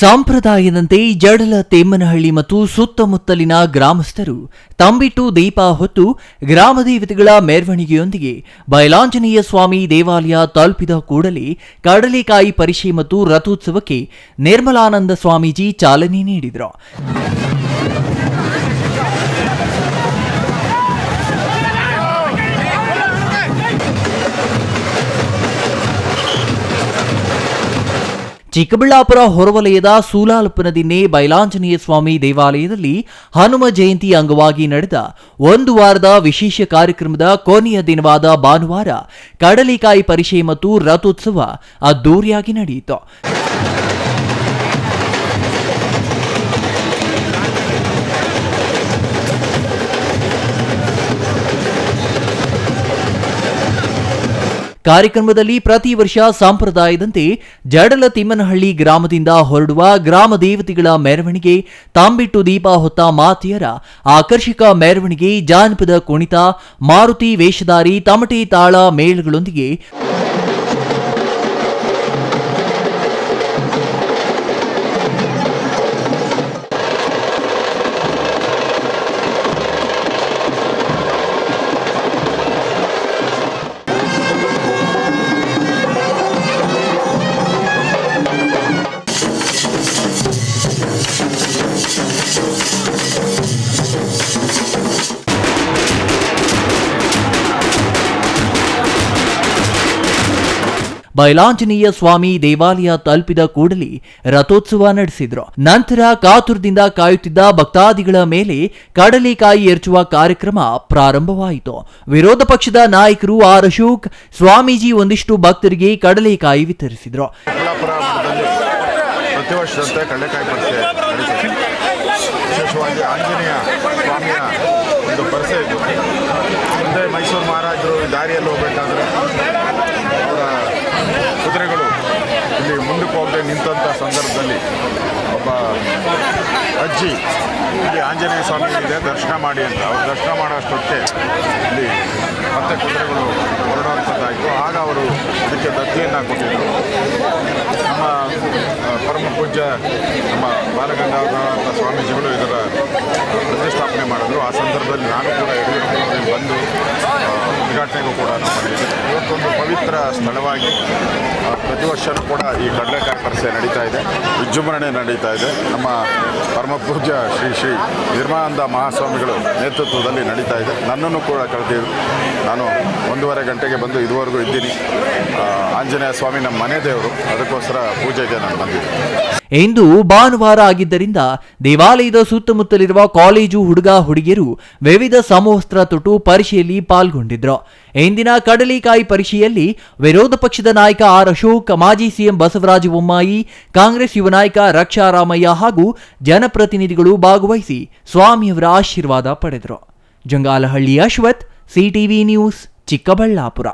ಸಂಪ್ರದಾಯದಂತೆ ಜಡಲ ತೇಮ್ಮನಹಳ್ಳಿ ಮತ್ತು ಸುತ್ತಮುತ್ತಲಿನ ಗ್ರಾಮಸ್ಥರು ತಂಬಿಟ್ಟು ದೀಪ ಹೊತ್ತು ಗ್ರಾಮದೇವತೆಗಳ ಮೆರವಣಿಗೆಯೊಂದಿಗೆ ಬಯಲಾಂಜನೇಯ ಸ್ವಾಮಿ ದೇವಾಲಯ ತಲುಪಿದ ಕೂಡಲೇ ಕಡಲೆಕಾಯಿ ಪರಿಷೆ ಮತ್ತು ರಥೋತ್ಸವಕ್ಕೆ ನಿರ್ಮಲಾನಂದ ಸ್ವಾಮೀಜಿ ಚಾಲನೆ ನೀಡಿದರು. ಚಿಕ್ಕಬಳ್ಳಾಪುರ ಹೊರವಲಯದ ಸೂಲಾಲಪ್ಪನದಿನ್ನೆ ಬಯಲಾಂಜನೇಯ ಸ್ವಾಮಿ ದೇವಾಲಯದಲ್ಲಿ ಹನುಮ ಜಯಂತಿ ಅಂಗವಾಗಿ ನಡೆದ ಒಂದು ವಾರದ ವಿಶೇಷ ಕಾರ್ಯಕ್ರಮದ ಕೊನೆಯ ದಿನವಾದ ಭಾನುವಾರ ಕಡಲೆಕಾಯಿ ಪರಿಷೆ ಮತ್ತು ರಥೋತ್ಸವ ಅದ್ದೂರಿಯಾಗಿ ನಡೆಯಿತು. ಕಾರ್ಯಕ್ರಮದಲ್ಲಿ ಪ್ರತಿ ವರ್ಷ ಸಂಪ್ರದಾಯದಂತೆ ಜಡಲ ತಿಮ್ಮನಹಳ್ಳಿ ಗ್ರಾಮದಿಂದ ಹೊರಡುವ ಗ್ರಾಮ ದೇವತೆಗಳ ಮೆರವಣಿಗೆ, ತಂಬಿಟ್ಟು ದೀಪ ಹೊತ್ತ ಮಾತೆಯರ ಆಕರ್ಷಕ ಮೆರವಣಿಗೆ, ಜಾನಪದ ಕುಣಿತ, ಮಾರುತಿ ವೇಷಧಾರಿ, ತಮಟೆ ತಾಳ ಮೇಳಗಳೊಂದಿಗೆ ಬಯಲಾಂಜನೇಯ ಸ್ವಾಮಿ ದೇವಾಲಯ ತಲುಪಿದ ಕೂಡಲೇ ರಥೋತ್ಸವ ನಡೆಸಿದ್ರು. ನಂತರ ಕಾತುರದಿಂದ ಕಾಯುತ್ತಿದ್ದ ಭಕ್ತಾದಿಗಳ ಮೇಲೆ ಕಡಲೆಕಾಯಿ ಎರಚುವ ಕಾರ್ಯಕ್ರಮ ಪ್ರಾರಂಭವಾಯಿತು. ವಿರೋಧ ಪಕ್ಷದ ನಾಯಕರು ಆರ್ ಅಶೋಕ್ ಸ್ವಾಮೀಜಿ ಒಂದಿಷ್ಟು ಭಕ್ತರಿಗೆ ಕಡಲೆಕಾಯಿ ವಿತರಿಸಿದ್ರು. ಮೈಸೂರು ಮಹಾರಾಜರು ದಾರಿಯಲ್ಲಿ ಹೋಗಬೇಕಾದ್ರೆ ಕುದುರೆಗಳು ಇಲ್ಲಿ ಮುಂದಕ್ಕೆ ಹೋಗದೆ ನಿಂತಹ ಸಂದರ್ಭದಲ್ಲಿ ಒಬ್ಬ ಅಜ್ಜಿ ಇಲ್ಲಿ ಆಂಜನೇಯ ಸ್ವಾಮಿ ಇದೆ ದರ್ಶನ ಮಾಡಿ ಅಂತ ಅವ್ರು ದರ್ಶನ ಮಾಡೋಷ್ಟೊಕ್ಕೆ ಇಲ್ಲಿ ಮತ್ತೆ ಕುದುರೆಗಳು ಹೊರಡುವಂಥದ್ದಾಯಿತು. ಆಗ ಅವರು ಅದಕ್ಕೆ ದತ್ತಿಯನ್ನು ಕೊಟ್ಟಿದ್ದರು. ನಮ್ಮ ಪರಮ ಪೂಜ್ಯ ನಮ್ಮ ಬಾಲಗಂಗಾಧರ ಸ್ವಾಮೀಜಿಗಳು ಇದರ ಪ್ರತಿಷ್ಠಾಪನೆ ಮಾಡಿದ್ರು. ಆ ಸಂದರ್ಭದಲ್ಲಿ ನಾನು ಕೂಡ ಯಡಿಯೂರಪ್ಪನವರಿಗೆ ಬಂದು ಉದ್ಘಾಟನೆಗೂ ಕೂಡ ಮಾಡಿದ್ದೆ. ಇವತ್ತೊಂದು ಪವಿತ್ರ ಸ್ಥಳವಾಗಿ ಪ್ರತಿ ವರ್ಷವೂ ಕೂಡ ಈ ಕಡಲೆಕಾಯಿ ಪರಿಷೆ ನಡೀತಾ ಇದೆ, ವಿಜೃಂಭಣೆ ನಡೀತಾ ಇದೆ. ನಮ್ಮ ಪರಮ ಪೂಜ್ಯ ಶ್ರೀ ನಿರ್ಮಲಾನಂದ ಮಹಾಸ್ವಾಮಿಗಳು ನೇತೃತ್ವದಲ್ಲಿ ನಡೀತಾ ಇದೆ. ನನ್ನನ್ನು ಕೂಡ ಕರೆದಿದ್ರು. ನಾನು 1:30 ಗಂಟೆಗೆ ಬಂದು ಇದುವರೆಗೂ ಇದ್ದೀನಿ. ಆಂಜನೇಯ ಸ್ವಾಮಿ ನಮ್ಮ ಮನೆ ದೇವರು, ಅದಕ್ಕೋಸ್ಕರ ಪೂಜೆಗೆ ನಾನು ಬಂದಿದ್ದೆ. ಇಂದು ಭಾನುವಾರ ಆಗಿದ್ದರಿಂದ ದೇವಾಲಯದ ಸುತ್ತಮುತ್ತಲಿರುವ ಕಾಲೇಜು ಹುಡುಗ ಹುಡುಗಿಯರು ವಿವಿಧ ಸಮವಸ್ತ್ರ ತೊಟ್ಟು ಪರಿಷೆಯಲ್ಲಿ ಪಾಲ್ಗೊಂಡಿದ್ರು. ಇಂದಿನ ಕಡಲೆಕಾಯಿ ಪರಿಷೆಯಲ್ಲಿ ವಿರೋಧ ಪಕ್ಷದ ನಾಯಕ ಆರ್ ಅಶೋಕ್, ಮಾಜಿ ಸಿಎಂ ಬಸವರಾಜ ಬೊಮ್ಮಾಯಿ, ಕಾಂಗ್ರೆಸ್ ಯುವ ನಾಯಕ ರಕ್ಷಾರಾಮಯ್ಯ ಹಾಗೂ ಜನಪ್ರತಿನಿಧಿಗಳು ಭಾಗವಹಿಸಿ ಸ್ವಾಮಿಯವರ ಆಶೀರ್ವಾದ ಪಡೆದರು. Jangalahalli Ashwath, CTV news, Chikkaballapur.